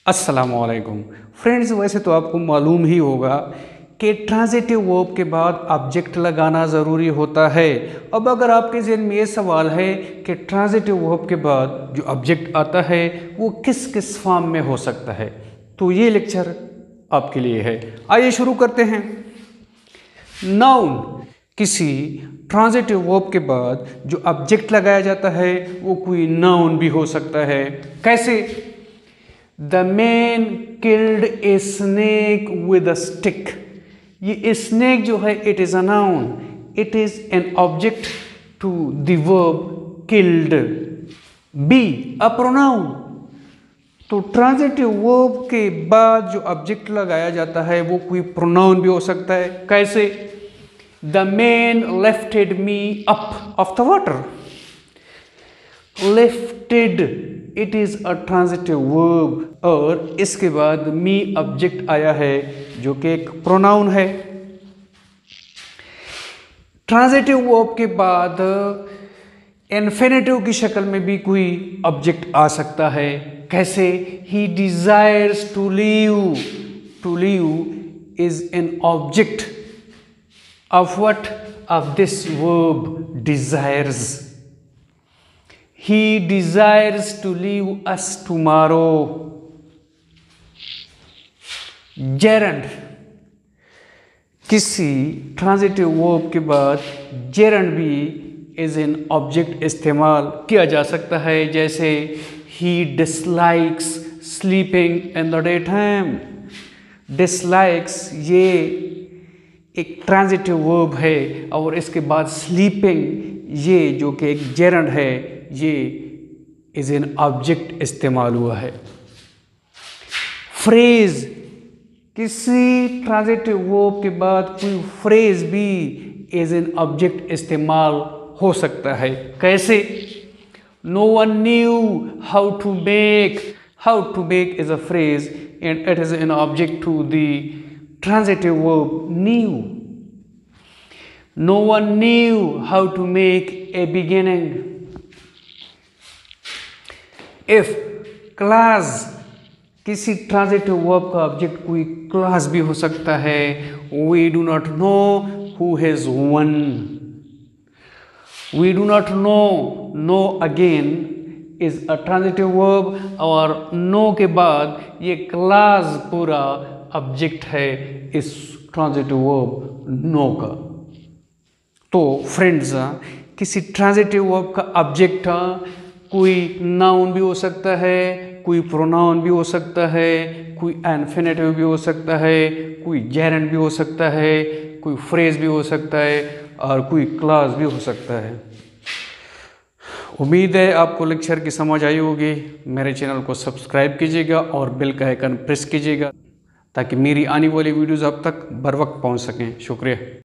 अस्सलामुअलैकुम फ्रेंड्स, वैसे तो आपको मालूम ही होगा कि ट्रांजिटिव वर्ब के बाद ऑब्जेक्ट लगाना ज़रूरी होता है। अब अगर आपके ज़हन में ये सवाल है कि ट्रांजिटिव वर्ब के बाद जो ऑब्जेक्ट आता है वो किस किस फॉर्म में हो सकता है, तो ये लेक्चर आपके लिए है। आइए शुरू करते हैं। नाउन, किसी ट्रांजिटिव वर्ब के बाद जो ऑब्जेक्ट लगाया जाता है वो कोई नाउन भी हो सकता है। कैसे? The man killed a snake with a stick. ये snake जो है it is a noun. It is an object to the verb killed. B, a pronoun. तो ट्रांजिटिव वर्ब के बाद जो ऑब्जेक्ट लगाया जाता है वो कोई प्रोनाउन भी हो सकता है। कैसे? The man lifted me up of the water. Lifted, it is a transitive verb और इसके बाद मी ऑब्जेक्ट आया है जो कि एक प्रोनाउन है। ट्रांजिटिव वर्ब के बाद इन्फिनेटिव की शक्ल में भी कोई ऑब्जेक्ट आ सकता है। कैसे? He desires to leave. To leave is an object of what? Of this verb desires. He desires to leave us tomorrow. Gerund, किसी ट्रांजिटिव वर्ब के बाद जेरंड भी एज एन ऑब्जेक्ट इस्तेमाल किया जा सकता है। जैसे he dislikes sleeping in the daytime. Dislikes ये एक ट्रांजिटिव वर्ब है और इसके बाद स्लीपिंग ये जो कि एक जेरंड है ये इज एन ऑब्जेक्ट इस्तेमाल हुआ है। फ्रेज, किसी ट्रांजिटिव वर्ब के बाद कोई फ्रेज भी एज एन ऑब्जेक्ट इस्तेमाल हो सकता है। कैसे? No one knew how to make. How to make is a phrase and it is an object to the transitive verb knew. No one knew how to make a beginning. If, class, किसी transitive verb का object कोई class भी हो सकता है। We do not know who has one. We do not know, know again is a transitive verb और know के बाद ये क्लास पूरा ऑब्जेक्ट है इस ट्रांजिटिव वर्ब नो का। तो फ्रेंड्स, किसी ट्रांजिटिव वर्ब का ऑब्जेक्ट कोई नाउन भी हो सकता है, कोई प्रोनाउन भी हो सकता है, कोई इन्फिनेटिव भी हो सकता है, कोई जेरंड भी हो सकता है, कोई फ्रेज भी हो सकता है और कोई क्लास भी हो सकता है। उम्मीद है आपको लेक्चर की समझ आई होगी। मेरे चैनल को सब्सक्राइब कीजिएगा और बेल का आइकन प्रेस कीजिएगा ताकि मेरी आने वाली वीडियोज़ आप तक बर वक्त पहुँच सकें। शुक्रिया।